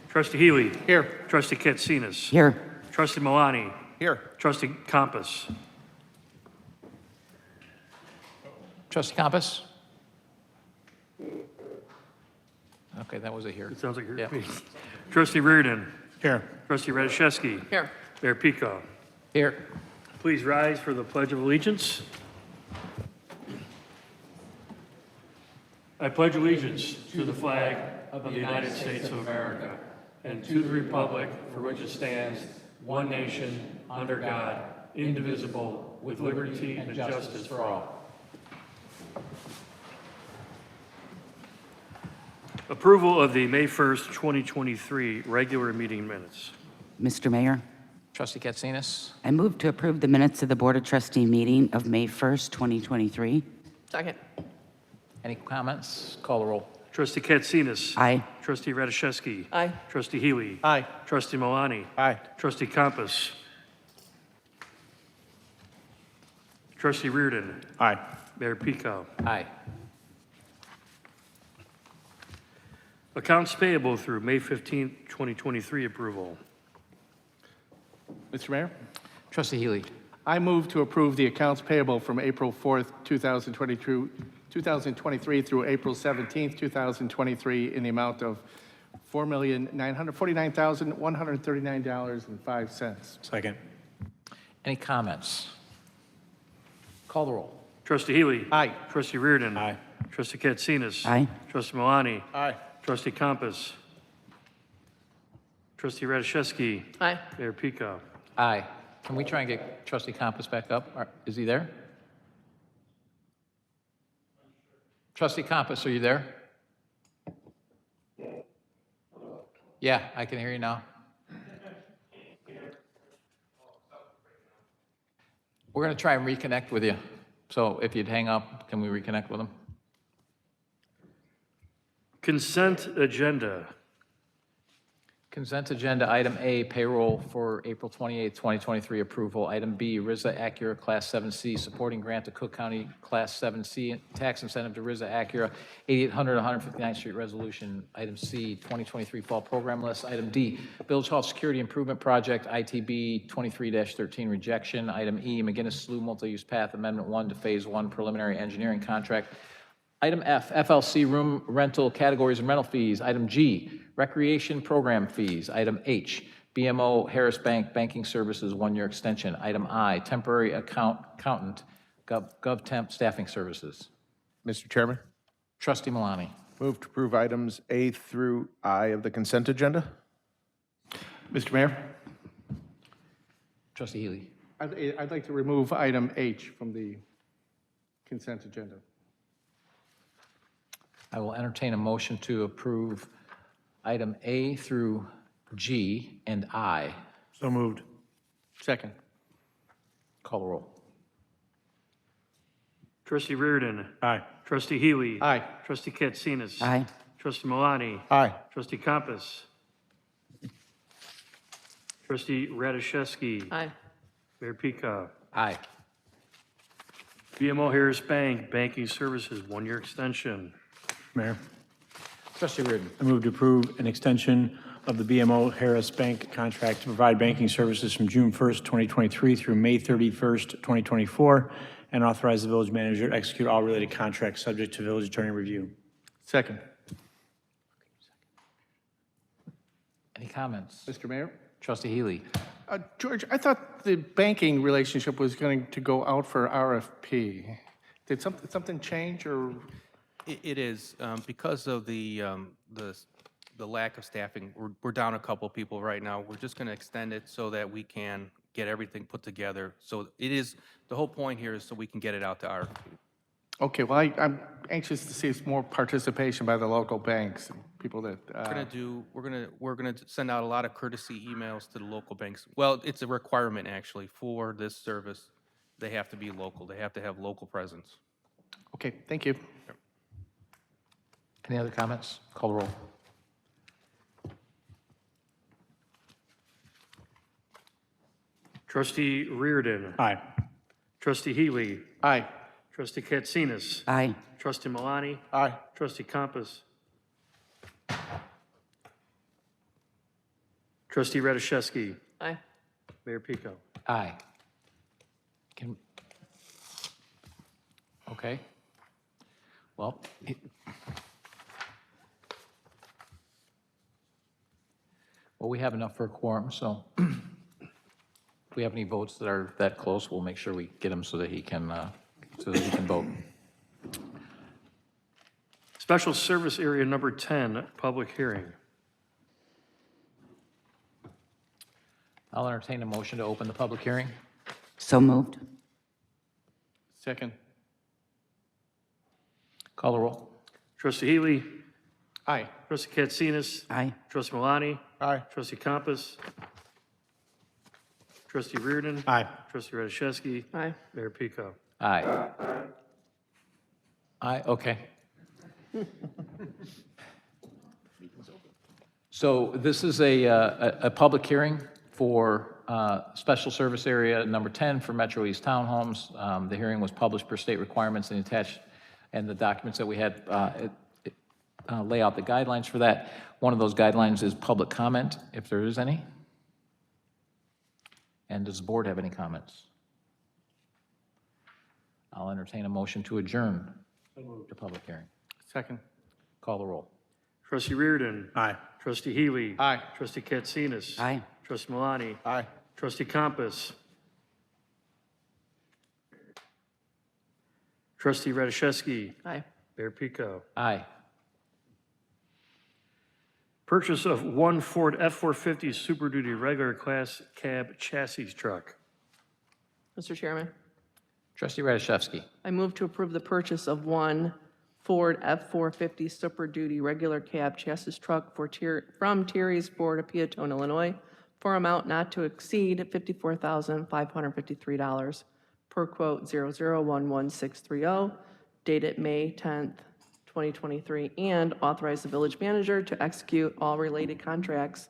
Trustee Healy. Here. Trustee Katsinas. Here. Trustee Malani. Here. Trustee Compass. Trustee Compass? Okay, that was a here. It sounds like you're. Yeah. Trustee Reardon. Here. Trustee Radiszewski. Here. Mayor Pico. Here. Please rise for the Pledge of Allegiance. I pledge allegiance to the flag of the United States of America and to the republic for which it stands, one nation, under God, indivisible, with liberty and justice for all. Approval of the May 1st, 2023 regular meeting minutes. Mr. Mayor, Trustee Katsinas? I move to approve the minutes of the Board of Trustee meeting of May 1st, 2023. Second. Any comments? Call the roll. Trustee Katsinas. Aye. Trustee Radiszewski. Aye. Trustee Healy. Aye. Trustee Malani. Aye. Trustee Compass. Trustee Reardon. Aye. Mayor Pico. Aye. Accounts payable through May 15th, 2023 approval. Mr. Mayor, Trustee Healy? I move to approve the accounts payable from April 4th, 2023 through April 17th, 2023 in the amount of $4,949,139.05. Second. Any comments? Call the roll. Trustee Healy. Aye. Trustee Reardon. Aye. Trustee Katsinas. Aye. Trustee Malani. Aye. Trustee Compass. Trustee Radiszewski. Aye. Mayor Pico. Aye. Can we try and get Trustee Compass back up? Is he there? Trustee Compass, are you there? Yeah, I can hear you now. We're going to try and reconnect with you. So if you'd hang up, can we reconnect with him? Consent agenda. Consent agenda, item A, payroll for April 28, 2023 approval. Item B, RISA Acura Class 7C, supporting grant to Cook County Class 7C, tax incentive to RISA Acura, 8800 159th Street Resolution. Item C, 2023 fall program list. Item D, Village Hall Security Improvement Project, ITB 23-13 rejection. Item E, McGinnis Slough Multi-Use Path Amendment 1 to Phase 1 preliminary engineering contract. Item F, FLC room rental categories and rental fees. Item G, recreation program fees. Item H, BMO Harris Bank banking services 1-year extension. Item I, temporary accountant, GovTemp staffing services. Mr. Chairman, Trustee Malani. move to approve items A through I of the consent agenda. Mr. Mayor, Trustee Healy. I'd like to remove item H from the consent agenda. I will entertain a motion to approve item A through G and I. So moved. Second. Call the roll. Trustee Reardon. Aye. Trustee Healy. Aye. Trustee Katsinas. Aye. Trustee Malani. Aye. Trustee Compass. Trustee Radiszewski. Aye. Mayor Pico. Aye. BMO Harris Bank banking services 1-year extension. Mayor, Trustee Reardon. I move to approve an extension of the BMO Harris Bank contract to provide banking services from June 1st, 2023 through May 31st, 2024, and authorize the village manager to execute all related contracts subject to village attorney review. Second. Any comments? Mr. Mayor? Trustee Healy. George, I thought the banking relationship was going to go out for RFP. Did something change, or? It is, because of the lack of staffing, we're down a couple people right now. We're just going to extend it so that we can get everything put together. So it is, the whole point here is so we can get it out to RFP. Okay, well, I'm anxious to see more participation by the local banks, and people that. We're gonna send out a lot of courtesy emails to the local banks. Well, it's a requirement actually for this service. They have to be local. They have to have local presence. Okay, thank you. Any other comments? Call the roll. Trustee Reardon. Aye. Trustee Healy. Aye. Trustee Katsinas. Aye. Trustee Malani. Aye. Trustee Compass. Trustee Radiszewski. Aye. Mayor Pico. Aye. Okay. Well, we have enough for a quorum, so if we have any votes that are that close, we'll make sure we get them so that he can vote. Special Service Area Number 10, public hearing. I'll entertain a motion to open the public hearing. So moved. Second. Call the roll. Trustee Healy. Aye. Trustee Katsinas. Aye. Trustee Malani. Aye. Trustee Compass. Trustee Reardon. Aye. Trustee Radiszewski. Aye. Mayor Pico. Aye. Aye, okay. So this is a public hearing for Special Service Area Number 10 for Metro East Townhomes. The hearing was published per state requirements and attached, and the documents that we had lay out the guidelines for that. One of those guidelines is public comment, if there is any. And does the board have any comments? I'll entertain a motion to adjourn the public hearing. Second. Call the roll. Trustee Reardon. Aye. Trustee Healy. Aye. Trustee Katsinas. Aye. Trustee Malani. Aye. Trustee Compass. Trustee Radiszewski. Aye. Mayor Pico. Aye. Purchase of one Ford F-450 Super Duty regular class cab chassis truck. Mr. Chairman, Trustee Radiszewski. I move to approve the purchase of one Ford F-450 Super Duty regular cab chassis truck from Terry's Ford of Peatone, Illinois, for amount not to exceed $54,553 per quote 0011630, dated May 10th, 2023, and authorize the village manager to execute all related contracts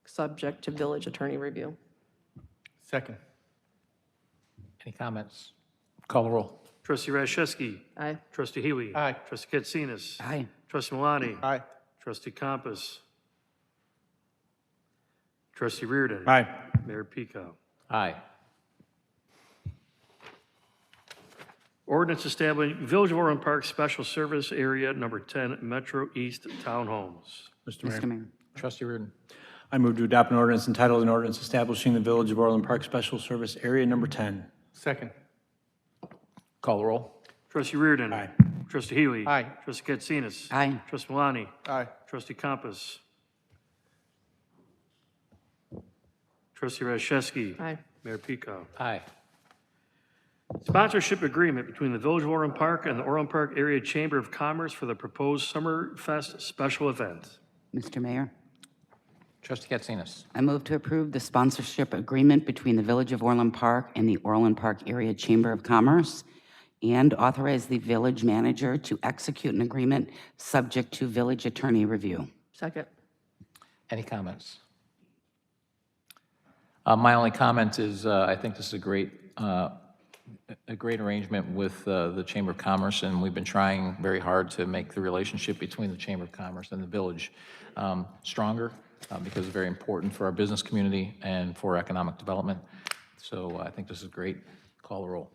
subject to village attorney review. Second. Any comments? Call the roll. Trustee Radiszewski. Aye. Trustee Healy. Aye. Trustee Katsinas. Aye. Trustee Malani. Aye. Trustee Compass. Trustee Reardon. Aye. Mayor Pico. Aye. Ordinance establishing Village of Orland Park Special Service Area Number 10 Metro East Townhomes. Mr. Mayor. Mr. Mayor. Trustee Reardon. I move to adopt an ordinance entitled an ordinance establishing the Village of Orland Park Special Service Area Number 10. Second. Call the roll. Trustee Reardon. Aye. Trustee Healy. Aye. Trustee Katsinas. Aye. Trustee Malani. Aye. Trustee Compass. Trustee Radiszewski. Aye. Mayor Pico. Aye. Sponsorship agreement between the Village of Orland Park and the Orland Park Area Chamber of Commerce for the proposed Summerfest special event. Mr. Mayor. Trustee Katsinas. I move to approve the sponsorship agreement between the Village of Orland Park and the Orland Park Area Chamber of Commerce, and authorize the village manager to execute an agreement subject to village attorney review. Second. Any comments? My only comment is I think this is a great arrangement with the Chamber of Commerce, and we've been trying very hard to make the relationship between the Chamber of Commerce and the village stronger because it's very important for our business community and for economic development. So I think this is great. Call the roll.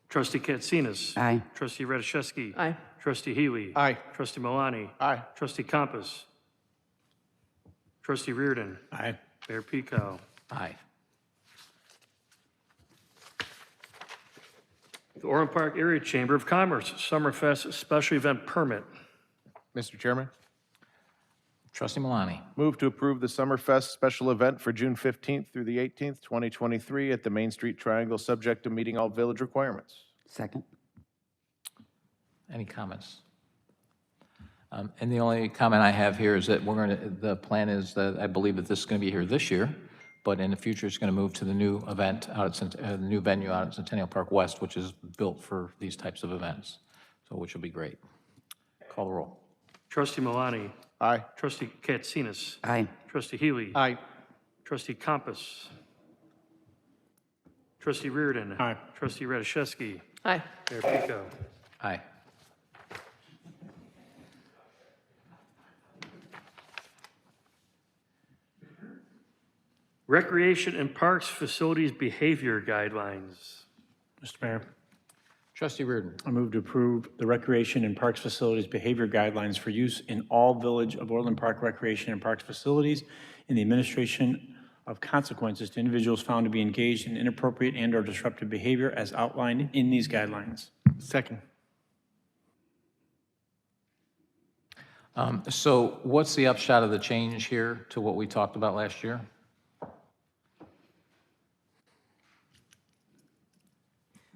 Trustee Katsinas. Aye. Trustee Radiszewski. Aye. Trustee Healy. Aye. Trustee Malani. Aye. Trustee Compass. Trustee Reardon. Aye. Mayor Pico. Aye. The Orland Park Area Chamber of Commerce Summerfest special event permit. Mr. Chairman, Trustee Malani. move to approve the Summerfest special event for June 15th through the 18th, 2023 at the Main Street Triangle, subject to meeting all village requirements. Second. Any comments? And the only comment I have here is that the plan is that I believe that this is going to be here this year, but in the future, it's going to move to the new event out at, the new venue out at Centennial Park West, which is built for these types of events, so which will be great. Call the roll. Trustee Malani. Aye. Trustee Katsinas. Aye. Trustee Healy. Aye. Trustee Compass. Trustee Reardon. Aye. Trustee Radiszewski. Aye. Mayor Pico. Aye. Recreation and Parks Facilities Behavior Guidelines. Mr. Mayor, Trustee Reardon. I move to approve the Recreation and Parks Facilities Behavior Guidelines for use in all Village of Orland Park Recreation and Parks facilities in the administration of consequences to individuals found to be engaged in inappropriate and/or disruptive behavior as outlined in these guidelines. Second. So what's the upshot of the change here to what we talked about last year?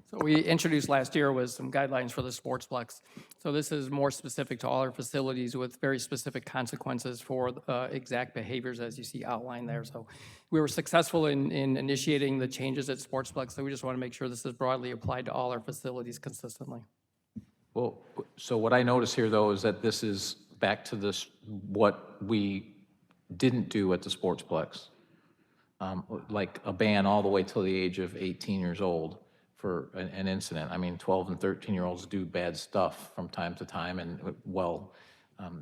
So we introduced last year was some guidelines for the sportsplex. So this is more specific to all our facilities with very specific consequences for exact behaviors as you see outlined there. So we were successful in initiating the changes at sportsplex, so we just want to make sure this is broadly applied to all our facilities consistently. Well, so what I notice here, though, is that this is back to this, what we didn't do at the sportsplex, like a ban all the way till the age of 18 years old for an incident. I mean, 12 and 13-year-olds do bad stuff from time to time, and, well,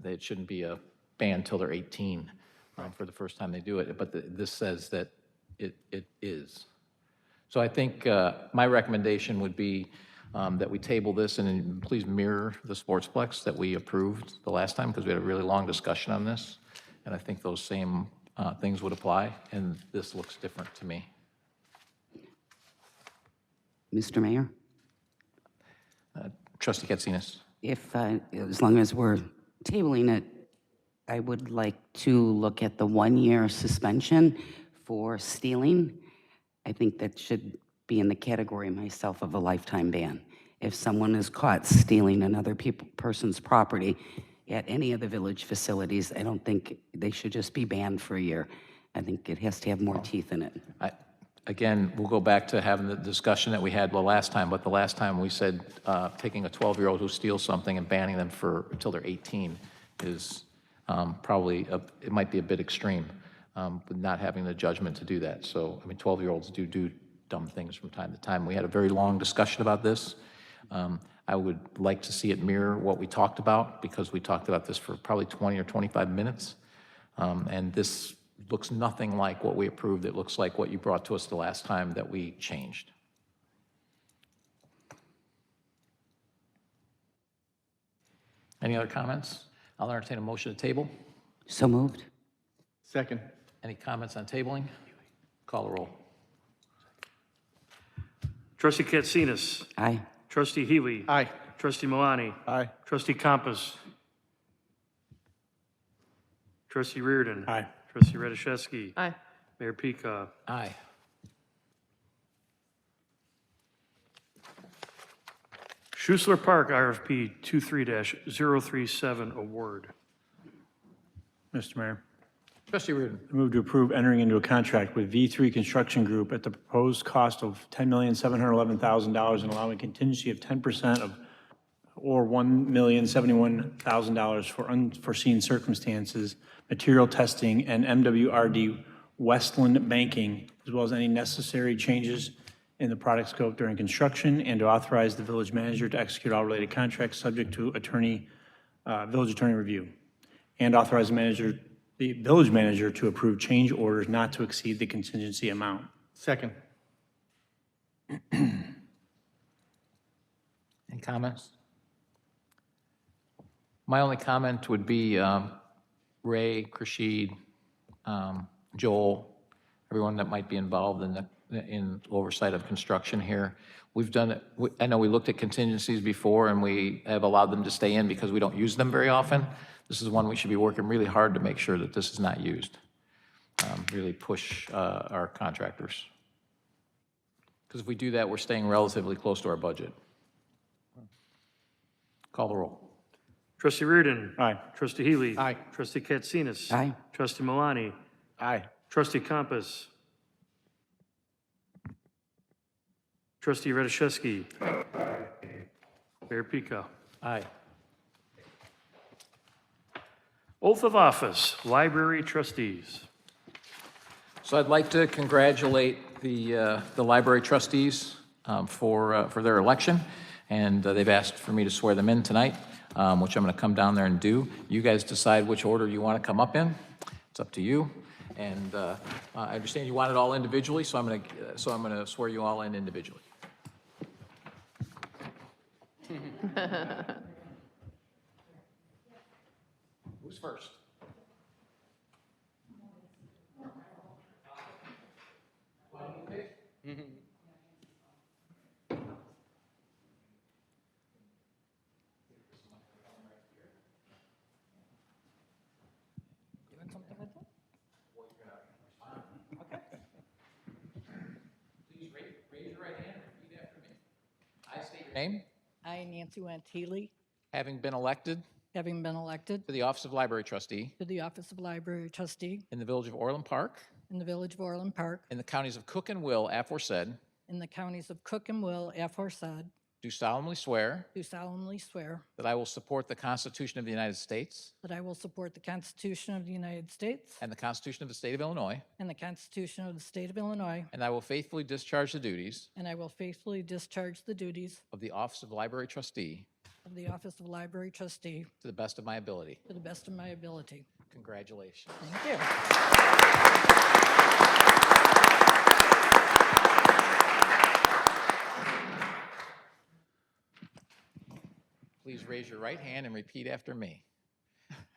it shouldn't be a ban till they're 18 for the first time they do it, but this says that it is. So I think my recommendation would be that we table this and please mirror the sportsplex that we approved the last time, because we had a really long discussion on this, and I think those same things would apply, and this looks different to me. Mr. Mayor, Trustee Katsinas. if, as long as we're tabling it, I would like to look at the 1-year suspension for stealing. I think that should be in the category myself of a lifetime ban. If someone is caught stealing another person's property at any of the village facilities, I don't think they should just be banned for a year. I think it has to have more teeth in it. Again, we'll go back to having the discussion that we had the last time, but the last time we said taking a 12-year-old who steals something and banning them until they're 18 is probably, it might be a bit extreme, with not having the judgment to do that. So, I mean, 12-year-olds do dumb things from time to time. We had a very long discussion about this. I would like to see it mirror what we talked about, because we talked about this for probably 20 or 25 minutes. And this looks nothing like what we approved. It looks like what you brought to us the last time that we changed. Any other comments? I'll entertain a motion to table. So moved. Second. Any comments on tabling? Call the roll. Trustee Katsinas. Aye. Trustee Healy. Aye. Trustee Malani. Aye. Trustee Compass. Trustee Reardon. Aye. Trustee Radiszewski. Aye. Mayor Pika. Aye. Schussler Park RFP 23-037 award. Mr. Mayor, Trustee Reardon. I move to approve entering into a contract with V3 Construction Group at the proposed cost of $10,711,000 and allowing contingency of 10% of, or $1,071,000 for unforeseen circumstances, material testing, and MWRD Westland banking, as well as any necessary changes in the product scope during construction, and to authorize the village manager to execute all related contracts subject to village attorney review, and authorize the village manager to approve change orders not to exceed the contingency amount. Second. Any comments? My only comment would be Ray, Krashid, Joel, everyone that might be involved in oversight of construction here. We've done it, I know we looked at contingencies before and we have allowed them to stay in because we don't use them very often. This is one we should be working really hard to make sure that this is not used. Really push our contractors. Because if we do that, we're staying relatively close to our budget. Call the roll. Trustee Reardon. Aye. Trustee Healy. Aye. Trustee Katsinas. Aye. Trustee Malani. Aye. Trustee Compass. Trustee Radiszewski. Mayor Pika. Aye. Oath of office, library trustees. So I'd like to congratulate the library trustees for their election, and they've asked for me to swear them in tonight, which I'm going to come down there and do. You guys decide which order you want to come up in. It's up to you. And I understand you want it all individually, so I'm going to swear you all in individually. Who's first? Please raise your right hand and repeat after me. I state your name, I, Nancy Went Healy, having been elected having been elected to the office of library trustee to the office of library trustee in the village of Orland Park, in the village of Orland Park, in the counties of Cook and Will, aforesaid, in the counties of Cook and Will, aforesaid, do solemnly swear do solemnly swear that I will support the Constitution of the United States that I will support the Constitution of the United States and the Constitution of the State of Illinois, and the Constitution of the state of Illinois, and I will faithfully discharge the duties and I will faithfully discharge the duties of the office of library trustee of the office of library trustee to the best of my ability. to the best of my ability. Congratulations. Thank you. Please raise your right hand and repeat after me.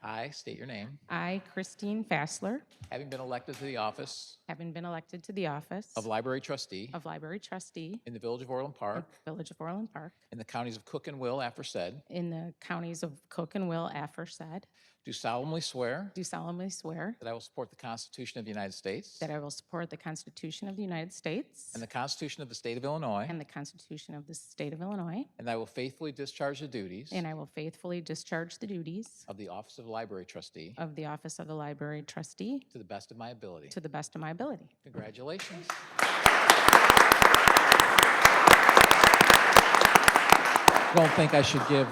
I state your name, I, Christine Fassler, having been elected to the office having been elected to the office of library trustee of library trustee in the village of Orland of Park, the village of Orland Park, in the counties of Cook and Will, aforesaid, in the counties of Cook and Will, aforesaid, do solemnly swear do solemnly swear that I will support the Constitution of the United States that I will support the Constitution of the United States and the Constitution of the State of Illinois, and the Constitution of the state of Illinois, and I will faithfully discharge the duties and I will faithfully discharge the duties of the office of library trustee of the office of the library trustee to the best of my ability. to the best of my ability. Congratulations. Don't think I should give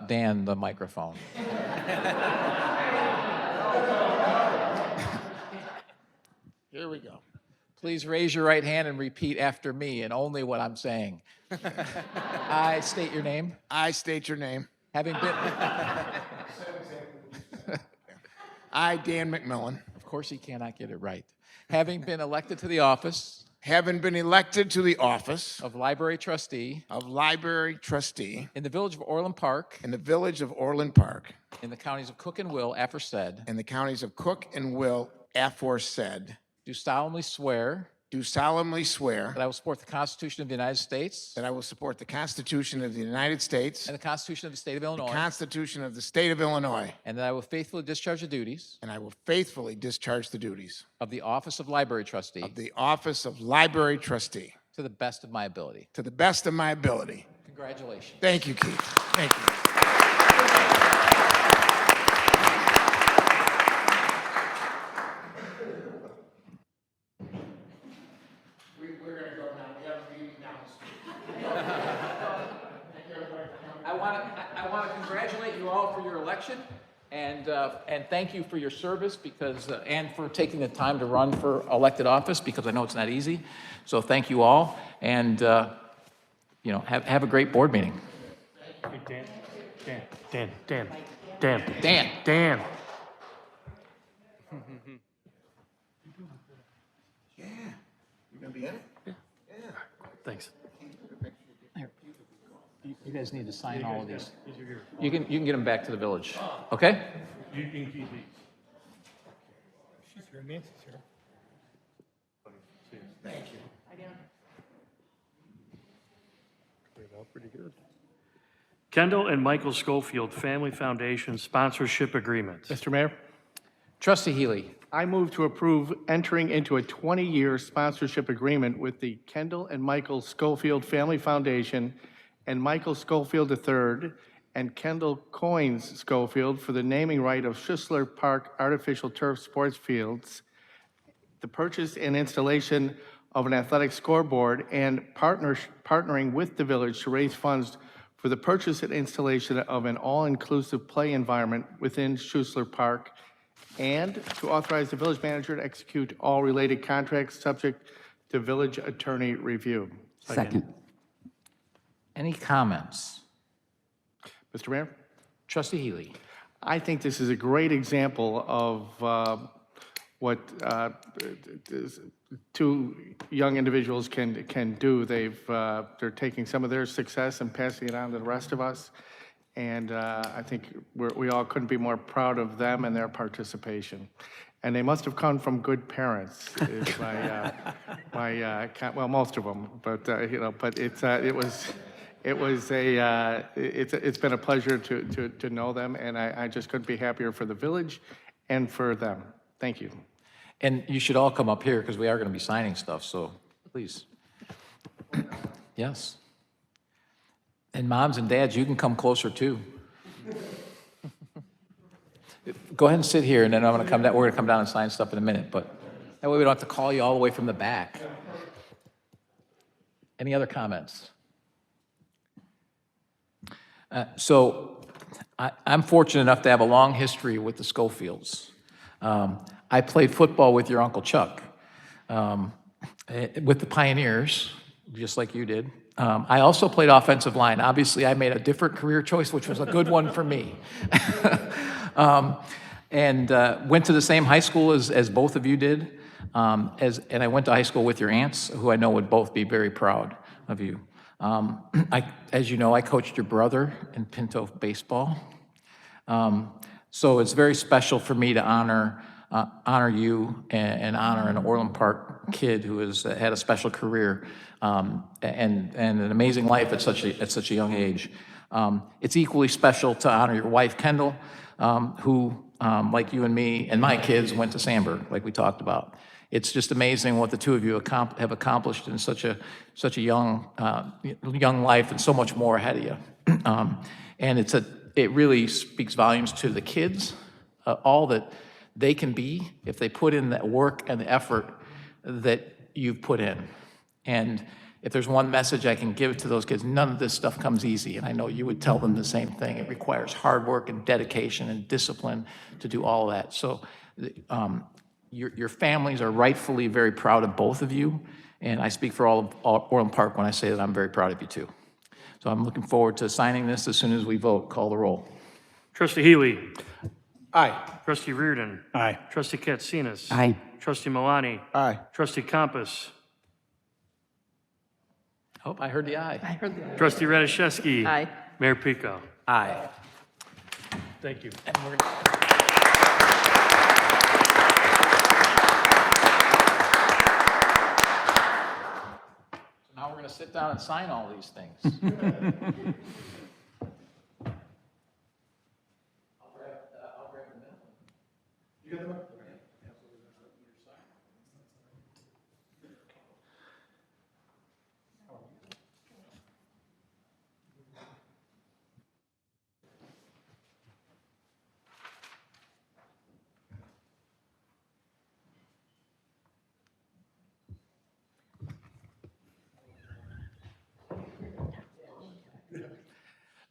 Dan the microphone. Here we go. Please raise your right hand and repeat after me and only what I'm saying. I state your name, I state your name. having been, I, Dan McMillan, of course he cannot get it right, having been elected to the office having been elected to the office of library trustee of library trustee in the village of Orland Park, in the village of Orland Park, in the counties of Cook and Will, aforesaid, in the counties of Cook and Will, aforesaid, do solemnly swear do solemnly swear that I will support the Constitution of the United States that I will support the Constitution of the United States, and the Constitution of the State of the Illinois, Constitution of the state of Illinois, and that I will faithfully discharge the duties and I will faithfully discharge the duties of the office of library trustee of the office of library trustee to the best of my ability. to the best of my ability. Congratulations. Thank you, Keith. Thank you. We're going to go now. We have a meeting downstairs. I want to congratulate you all for your election and thank you for your service and for taking the time to run for elected office because I know it's not easy. So thank you all and have a great board meeting. Dan. Dan. Yeah. You going to be in it? Thanks. You guys need to sign all of these. You can get them back to the village, okay? You can keep these. She's here. Nancy's here. Thank you. Pretty good. Kendall and Michael Schofield Family Foundation Sponsorship Agreement. Mr. Mayor, Trustee Healy. I move to approve entering into a 20-year sponsorship agreement with the Kendall and Michael Schofield Family Foundation and Michael Schofield III and Kendall Coynes Schofield for the naming right of Schussler Park artificial turf sports fields, the purchase and installation of an athletic scoreboard, and partnering with the village to raise funds for the purchase and installation of an all-inclusive play environment within Schussler Park, and to authorize the village manager to execute all related contracts subject to village attorney review. Second. Any comments? Mr. Mayor? Trustee Healy. I think this is a great example of what two young individuals can do. They're taking some of their success and passing it on to the rest of us. And I think we all couldn't be more proud of them and their participation. And they must have come from good parents, is well, most of them, but, but it's been a pleasure to know them, and I just couldn't be happier for the village and for them. Thank you. And you should all come up here because we are going to be signing stuff, so please. Yes. And moms and dads, you can come closer too. Go ahead and sit here, and then I'm going to come down. We're going to come down and sign stuff in a minute, but that way we don't have to call you all the way from the back. Any other comments? I'm fortunate enough to have a long history with the Schofields. I played football with your Uncle Chuck, with the Pioneers, just like you did. I also played offensive line. Obviously, I made a different career choice, which was a good one for me. And went to the same high school as both of you did. And I went to high school with your aunts, who I know would both be very proud of you. As you know, I coached your brother in Pinto baseball. So it's very special for me to honor you and honor an Orland Park kid who has had a special career and an amazing life at such a young age. It's equally special to honor your wife, Kendall, who, like you and me and my kids, went to Sandburg, like we talked about. It's just amazing what the two of you have accomplished in such a young life, and so much more ahead of you. And it really speaks volumes to the kids, all that they can be if they put in that work and the effort that you've put in. And if there's one message I can give to those kids, none of this stuff comes easy. And I know you would tell them the same thing. It requires hard work and dedication and discipline to do all of that. So your families are rightfully very proud of both of you. And I speak for all of Orland Park when I say that I'm very proud of you too. So I'm looking forward to signing this as soon as we vote. Call the roll. Trustee Healy. Aye. Trustee Reardon. Aye. Trustee Katsinas. Aye. Trustee Malani. Aye. Trustee Compass. Oh, I heard the aye. I heard the Trustee Radiszewski. aye. Mayor Pico. Aye. Thank you. And we're gonna- Now we're going to sit down and sign all these things.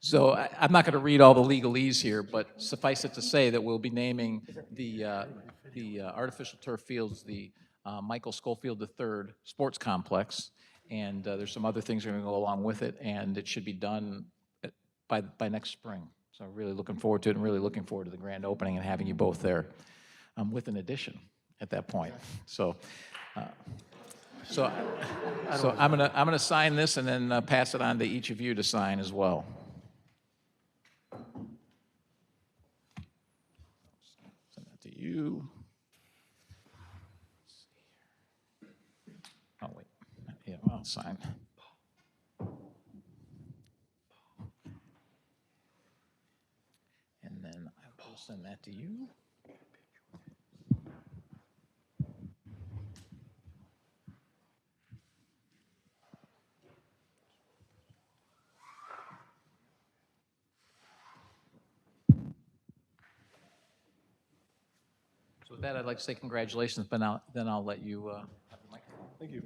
So I'm not going to read all the legalese here, but suffice it to say that we'll be naming the artificial turf fields the Michael Schofield III Sports Complex, and there's some other things that are going to go along with it, and it should be done by next spring. So really looking forward to it, and really looking forward to the grand opening and having you both there with an addition at that point. So I'm gonna sign this and then pass it on to each of you to sign as well. Send that to you. Oh, wait. Yeah, I'll sign. And then I will send that to you. So with that, I'd like to say congratulations, but then I'll let you have the microphone. Thank you.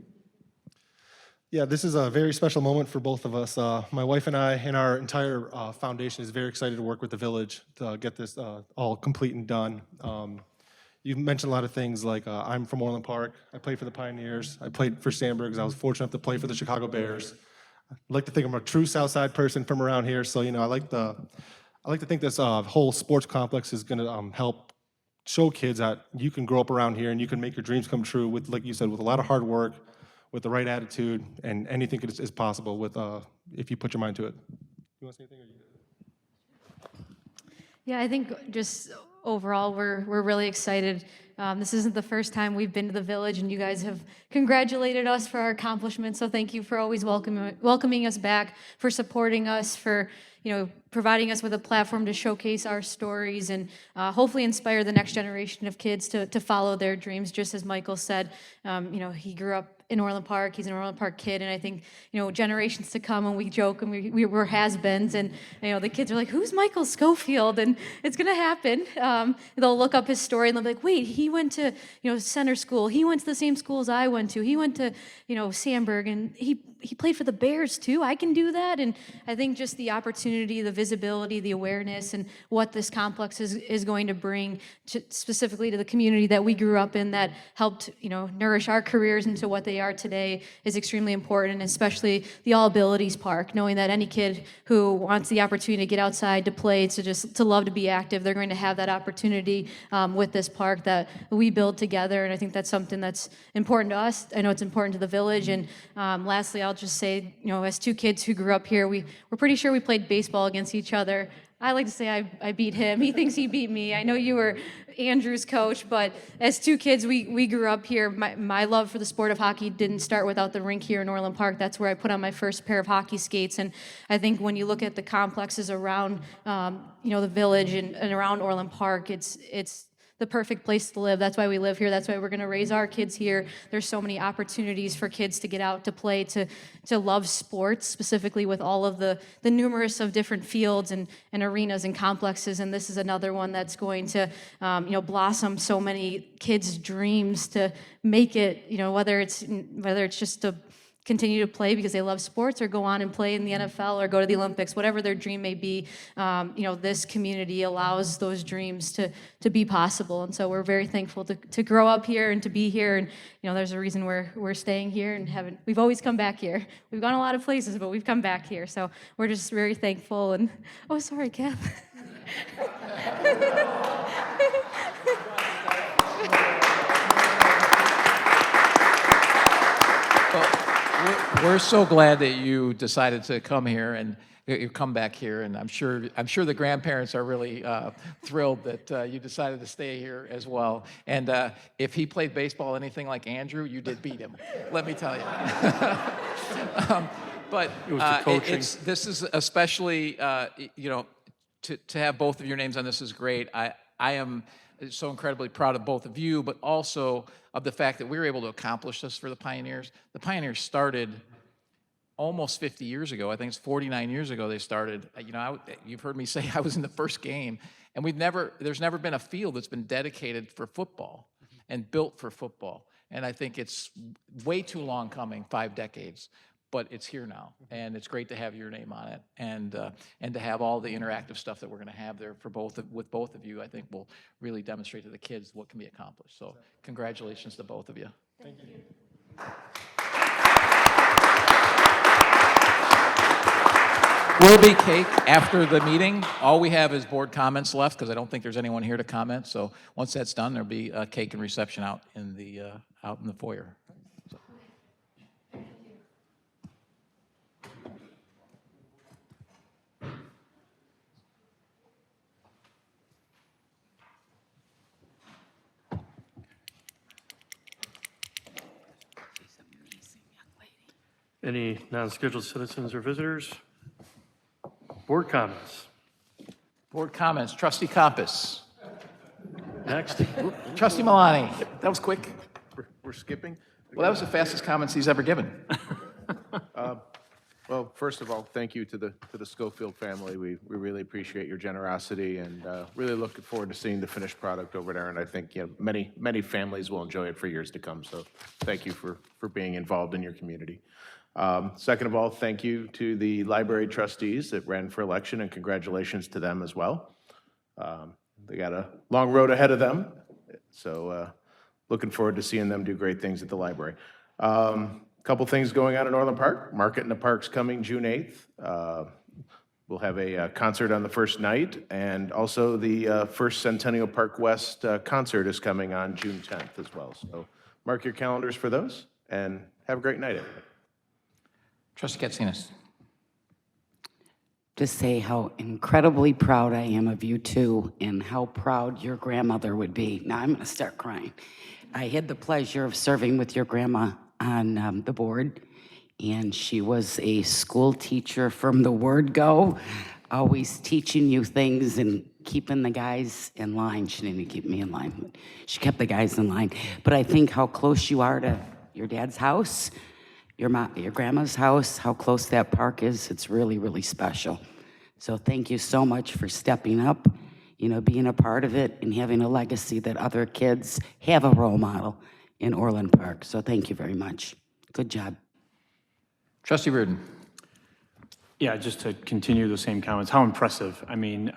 Yeah, this is a very special moment for both of us. My wife and I and our entire foundation is very excited to work with the village to get this all complete and done. You mentioned a lot of things like I'm from Orland Park. I played for the Pioneers. I played for Sandburg because I was fortunate enough to play for the Chicago Bears. I like to think I'm a true Southside person from around here. So, I like to think this whole sports complex is going to help show kids that you can grow up around here and you can make your dreams come true with, like you said, with a lot of hard work, with the right attitude, and anything is possible with if you put your mind to it. You want to say anything? Or you good? Yeah, I think just overall, we're really excited. This isn't the first time we've been to the village, and you guys have congratulated us for our accomplishments. So thank you for always welcoming us back, for supporting us, for providing us with a platform to showcase our stories and hopefully inspire the next generation of kids to follow their dreams. Just as Michael said, he grew up in Orland Park. He's an Orland Park kid, and I think generations to come, when we joke and we were has-beens, and the kids are like, "Who's Michael Schofield?" And it's gonna happen. They'll look up his story and they'll be like, "Wait, he went to center school. He went to the same school as I went to. He went to Sandburg, and he played for the Bears too. I can do that." And I think just the opportunity, the visibility, the awareness, and what this complex is going to bring specifically to the community that we grew up in, that helped nourish our careers into what they are today, is extremely important, especially the All Abilities Park, knowing that any kid who wants the opportunity to get outside, to play, to love to be active, they're going to have that opportunity with this park that we build together. And I think that's something that's important to us. I know it's important to the village. And lastly, I'll just say, as two kids who grew up here, we're pretty sure we played baseball against each other. I like to say I beat him. He thinks he beat me. I know you were Andrew's coach, but as two kids, we grew up here. My love for the sport of hockey didn't start without the rink here in Orland Park. That's where I put on my first pair of hockey skates. And I think when you look at the complexes around, the village and around Orland Park, it's the perfect place to live. That's why we live here. That's why we're going to raise our kids here. There's so many opportunities for kids to get out, to play, to love sports, specifically with all of the numerous of different fields and arenas and complexes. And this is another one that's going to, blossom so many kids' dreams to make it, whether it's just to continue to play because they love sports, or go on and play in the NFL, or go to the Olympics, whatever their dream may be. This community allows those dreams to be possible. And so we're very thankful to grow up here and to be here. And there's a reason we're staying here and we've always come back here. We've gone a lot of places, but we've come back here. So we're just very thankful. And oh, sorry, Kath. We're so glad that you decided to come here and you come back here, and I'm sure the grandparents are really thrilled that you decided to stay here as well. And if he played baseball anything like Andrew, you did beat him. Let me tell you. But It was the coaching. this is especially to have both of your names on this is great. I am so incredibly proud of both of you, but also of the fact that we were able to accomplish this for the Pioneers. The Pioneers started almost 50 years ago. I think it's 49 years ago they started. You've heard me say I was in the first game, and there's never been a field that's been dedicated for football and built for football. And I think it's way too long coming, 5 decades. But it's here now, and it's great to have your name on it, and to have all the interactive stuff that we're going to have there with both of you. I think will really demonstrate to the kids what can be accomplished. So, congratulations to both of you. Thank you. Will be cake after the meeting. All we have is board comments left because I don't think there's anyone here to comment. So once that's done, there'll be a cake and reception out in the foyer. So. Any non-scheduled citizens or visitors? Board comments. Board comments. Trustee Compass. Next. Trustee Milani. That was quick. We're skipping? Well, that was the fastest comments he's ever given. Well, first of all, thank you to the Schofield family. We really appreciate your generosity, and really looking forward to seeing the finished product over there. And I think many families will enjoy it for years to come. So thank you for being involved in your community. Second of all, thank you to the library trustees that ran for election, and congratulations to them as well. They got a long road ahead of them, so looking forward to seeing them do great things at the library. Couple things going on in Orland Park. Market in the Park's coming June 8th. We'll have a concert on the first night, and also the first Centennial Park West concert is coming on June 10th as well. So mark your calendars for those, and have a great night, everybody. Trustee Katsinas. To say how incredibly proud I am of you two and how proud your grandmother would be. Now I'm going to start crying. I had the pleasure of serving with your grandma on the board, and she was a school teacher from the word go, always teaching you things and keeping the guys in line. She didn't keep me in line, but she kept the guys in line. But I think how close you are to your dad's house, your grandma's house, how close that park is, it's really, really special. So thank you so much for stepping up, being a part of it and having a legacy that other kids have a role model in Orland Park. So thank you very much. Good job. Trustee Reardon. Yeah, just to continue the same comments, how impressive. I mean,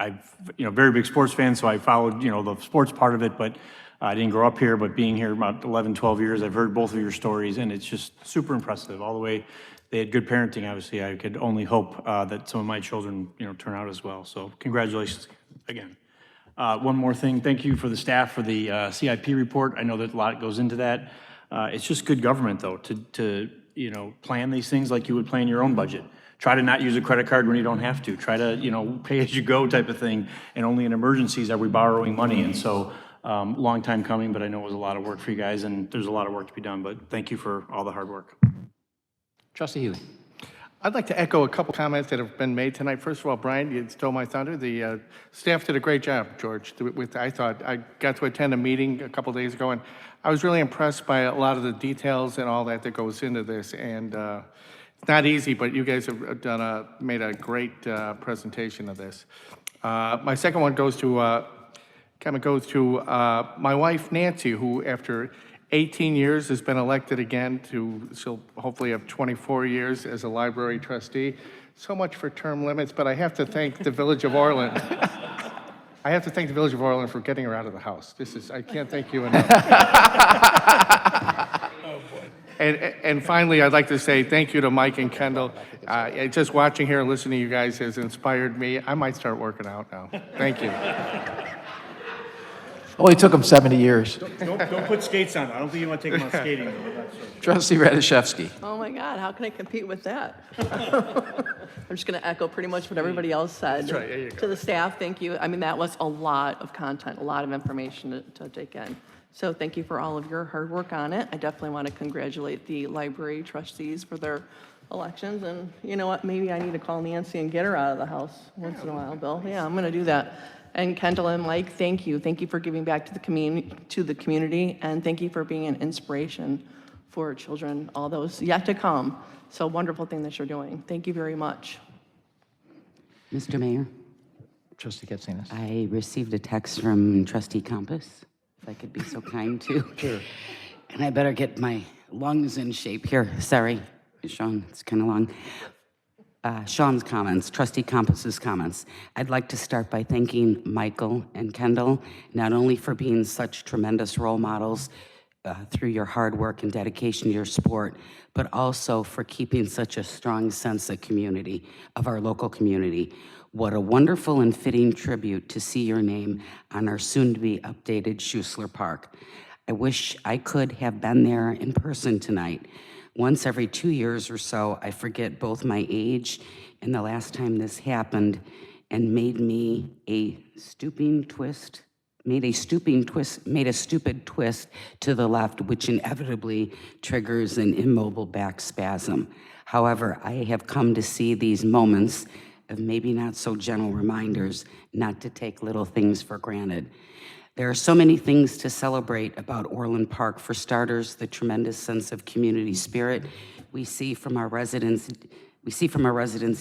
very big sports fan, so I followed, the sports part of it, but I didn't grow up here, but being here about 11, 12 years, I've heard both of your stories, and it's just super impressive. All the way, they had good parenting, obviously. I could only hope that some of my children, turn out as well. So congratulations again. One more thing, thank you for the staff for the CIP report. I know that a lot goes into that. It's just good government, though, to plan these things like you would plan your own budget. Try to not use a credit card when you don't have to. Try to, pay as you go type of thing. And only in emergencies are we borrowing money. And so, long time coming, but I know it was a lot of work for you guys, and there's a lot of work to be done. But thank you for all the hard work. Trustee Healy. I'd like to echo a couple comments that have been made tonight. First of all, Brian, you stole my thunder. The staff did a great job, George. I thought I got to attend a meeting a couple days ago, and I was really impressed by a lot of the details and all that goes into this. And it's not easy, but you guys have made a great presentation of this. My second one goes to my wife, Nancy, who after 18 years has been elected again she'll hopefully have 24 years as a library trustee. So much for term limits, but I have to thank the Village of Orland. I have to thank the Village of Orland for getting her out of the house. I can't thank you enough. And finally, I'd like to say thank you to Mike and Kendall. Just watching here and listening to you guys has inspired me. I might start working out now. Thank you. Only took him 70 years. Don't put skates on. I don't think you want to take them out skating. Trustee Radiszewski. Oh my God, how can I compete with that? I'm just going to echo pretty much what everybody else said. That's right, there you go. To the staff, thank you. I mean, that was a lot of content, a lot of information to take in. So thank you for all of your hard work on it. I definitely want to congratulate the library trustees for their elections. And you know what, maybe I need to call Nancy and get her out of the house once in a while, Bill. Yeah, I'm going to do that. And Kendall and Mike, thank you. Thank you for giving back to the community, and thank you for being an inspiration for children, all those yet to come. So wonderful thing that you're doing. Thank you very much. Mr. Mayor, Trustee Katsinas. I received a text from Trustee Compass, if I could be so kind to. Sure. And I better get my lungs in shape here. Sorry, Sean, it's kind of long. Sean's comments, Trustee Compass's comments. I'd like to start by thanking Michael and Kendall, not only for being such tremendous role models through your hard work and dedication to your sport, but also for keeping such a strong sense of community, of our local community. What a wonderful and fitting tribute to see your name on our soon-to-be updated Schussler Park. I wish I could have been there in person tonight. Once every 2 years or so, I forget both my age and the last time this happened, and made a stupid twist to the left, which inevitably triggers an immobile back spasm. However, I have come to see these moments of maybe not so gentle reminders not to take little things for granted. There are so many things to celebrate about Orland Park. For starters, the tremendous sense of community spirit we see from our residents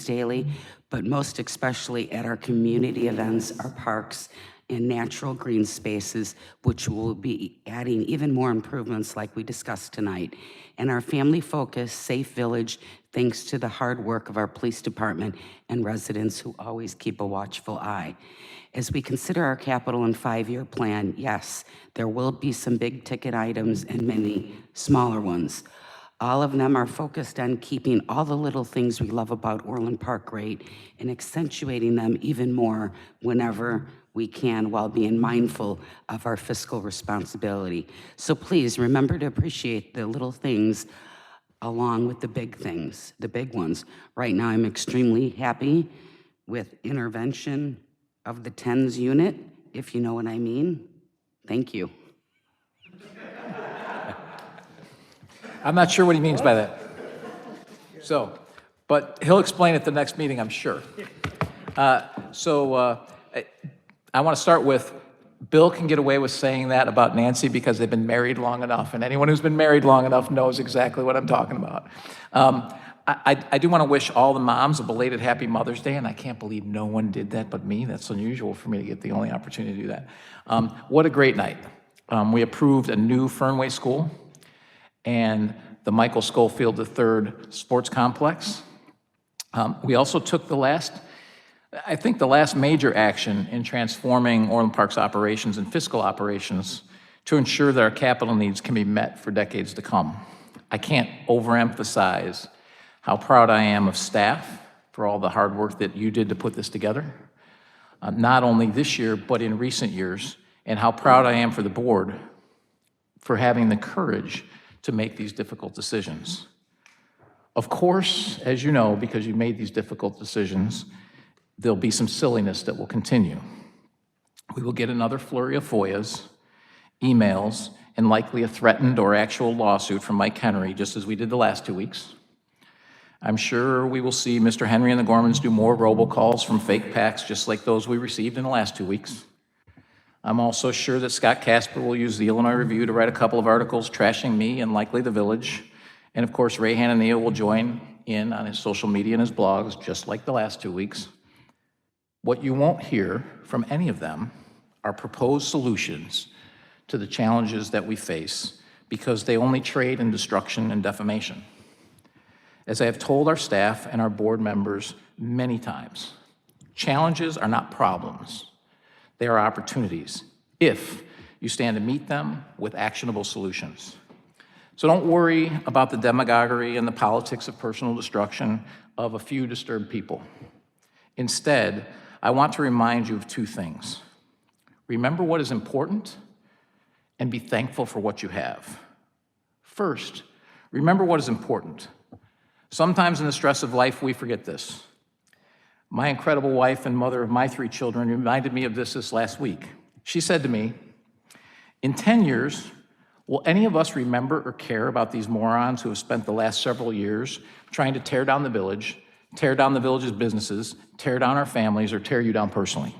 daily, but most especially at our community events, our parks, and natural green spaces, which will be adding even more improvements like we discussed tonight. And our family-focused, safe village, thanks to the hard work of our police department and residents who always keep a watchful eye. As we consider our capital and 5-year plan, yes, there will be some big ticket items and many smaller ones. All of them are focused on keeping all the little things we love about Orland Park great and accentuating them even more whenever we can while being mindful of our fiscal responsibility. So please remember to appreciate the little things along with the big things, the big ones. Right now, I'm extremely happy with intervention of the TENS unit, if you know what I mean. Thank you. I'm not sure what he means by that. So, but he'll explain at the next meeting, I'm sure. I want to start with, Bill can get away with saying that about Nancy because they've been married long enough, and anyone who's been married long enough knows exactly what I'm talking about. I do want to wish all the moms a belated Happy Mother's Day, and I can't believe no one did that but me. That's unusual for me to get the only opportunity to do that. What a great night. We approved a new Fernway School and the Michael Schofield III Sports Complex. We also took the last major action in transforming Orland Park's operations and fiscal operations to ensure that our capital needs can be met for decades to come. I can't overemphasize how proud I am of staff for all the hard work that you did to put this together, not only this year, but in recent years, and how proud I am for the board for having the courage to make these difficult decisions. Of course, as you know, because you made these difficult decisions, there'll be some silliness that will continue. We will get another flurry of FOIAs, emails, and likely a threatened or actual lawsuit from Mike Henry, just as we did the last 2 weeks. I'm sure we will see Mr. Henry and the Gormans do more robocalls from fake PACs, just like those we received in the last 2 weeks. I'm also sure that Scott Casper will use the Illinois Review to write a couple of articles trashing me and likely the village. And of course, Ray Hanania will join in on his social media and his blogs, just like the last 2 weeks. What you won't hear from any of them are proposed solutions to the challenges that we face, because they only trade in destruction and defamation. As I have told our staff and our board members many times, challenges are not problems. They are opportunities, if you stand to meet them with actionable solutions. So don't worry about the demagoguery and the politics of personal destruction of a few disturbed people. Instead, I want to remind you of 2 things. Remember what is important and be thankful for what you have. First, remember what is important. Sometimes in the stress of life, we forget this. My incredible wife and mother of my 3 children reminded me of this last week. She said to me, in 10 years, will any of us remember or care about these morons who have spent the last several years trying to tear down the village, tear down the village's businesses, tear down our families, or tear you down personally?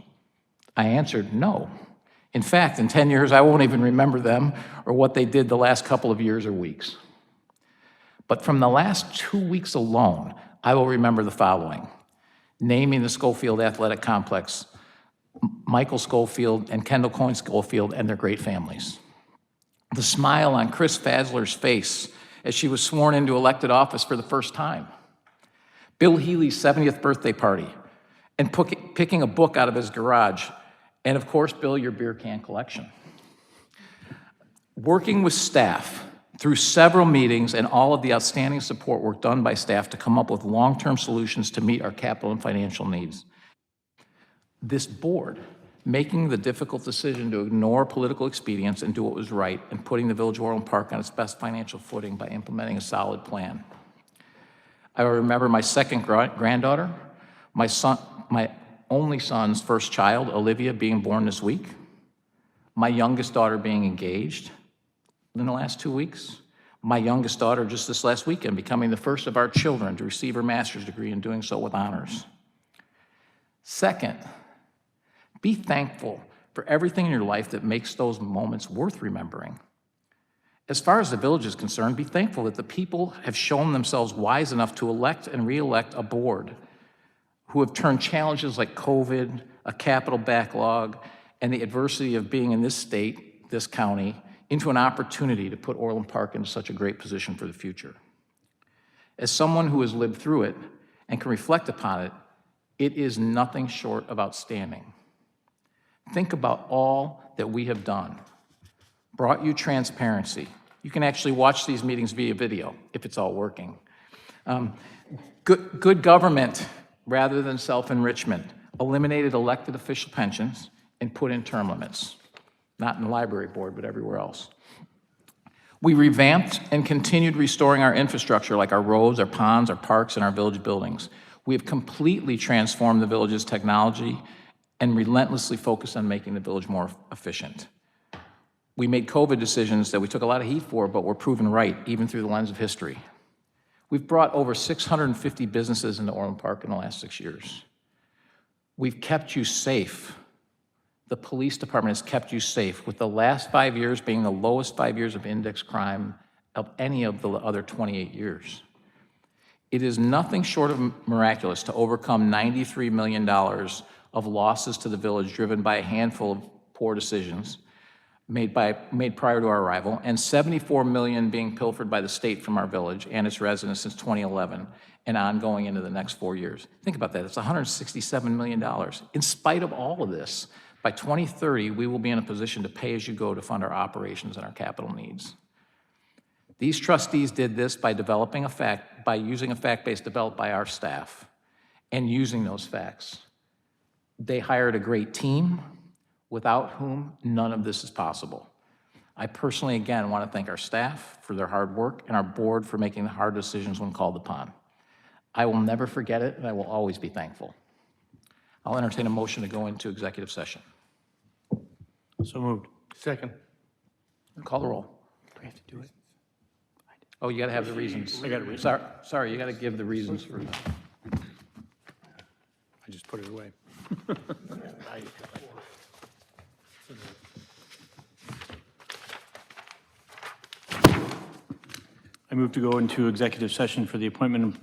I answered, no. In fact, in 10 years, I won't even remember them or what they did the last couple of years or weeks. But from the last 2 weeks alone, I will remember the following: naming the Schofield Athletic Complex, Michael Schofield and Kendall Coyne Schofield and their great families. The smile on Chris Fazler's face as she was sworn into elected office for the first time. Bill Healy's 70th birthday party and picking a book out of his garage. And of course, Bill, your beer can collection. Working with staff through several meetings and all of the outstanding support work done by staff to come up with long-term solutions to meet our capital and financial needs. This board making the difficult decision to ignore political expedience and do what was right, and putting the Village of Orland Park on its best financial footing by implementing a solid plan. I remember my second granddaughter, my only son's first child, Olivia, being born this week, my youngest daughter being engaged in the last 2 weeks, my youngest daughter just this last weekend becoming the first of our children to receive her master's degree and doing so with honors. Second, be thankful for everything in your life that makes those moments worth remembering. As far as the village is concerned, be thankful that the people have shown themselves wise enough to elect and re-elect a board who have turned challenges like COVID, a capital backlog, and the adversity of being in this state, this county, into an opportunity to put Orland Park into such a great position for the future. As someone who has lived through it and can reflect upon it, it is nothing short of outstanding. Think about all that we have done, brought you transparency, You can actually watch these meetings via video if it's all working. Good government, rather than self-enrichment, eliminated elected official pensions and put in term limits. Not in the library board, but everywhere else. We revamped and continued restoring our infrastructure, like our roads, our ponds, our parks, and our village buildings. We have completely transformed the village's technology and relentlessly focused on making the village more efficient. We made COVID decisions that we took a lot of heat for, but were proven right, even through the lens of history. We've brought over 650 businesses into Orland Park in the last 6 years. We've kept you safe. The police department has kept you safe, with the last 5 years being the lowest 5 years of index crime of any of the other 28 years. It is nothing short of miraculous to overcome $93 million of losses to the village driven by a handful of poor decisions made prior to our arrival, and $74 million being pilfered by the state from our village and its residents since 2011 and ongoing into the next 4 years. Think about that. It's $167 million. In spite of all of this, by 2030, we will be in a position to pay as you go to fund our operations and our capital needs. These trustees did this by using a fact base developed by our staff and using those facts. They hired a great team, without whom none of this is possible. I personally, again, want to thank our staff for their hard work and our board for making the hard decisions when called upon. I will never forget it, and I will always be thankful. I'll entertain a motion to go into executive session. So moved. Second. Call the roll. Do we have to do it? Oh, you got to have the reasons. I got it. Sorry, you got to give the reasons for that. I just put it away. I move to go into executive session for the appointment,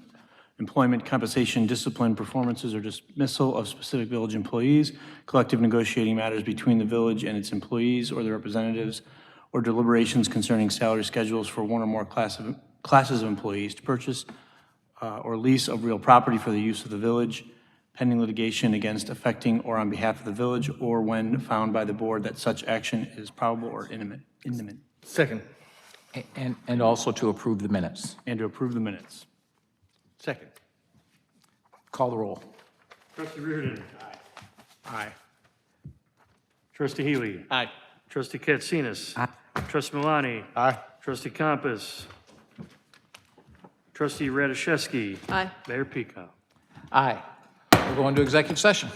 employment, compensation, discipline, performances, or dismissal of specific village employees, collective negotiating matters between the village and its employees or their representatives, or deliberations concerning salary schedules for one or more classes of employees, to purchase or lease of real property for the use of the village, pending litigation against affecting or on behalf of the village, or when found by the board that such action is probable or imminent. Second. And also to approve the minutes. And to approve the minutes. Second. Call the roll. Trustee Reardon. Aye. Trustee Healy. Aye. Trustee Katsinas. Aye. Trustee Milani. Aye. Trustee Compass. Trustee Radiszewski. Aye. Mayor Pico. Aye. We'll go into executive session.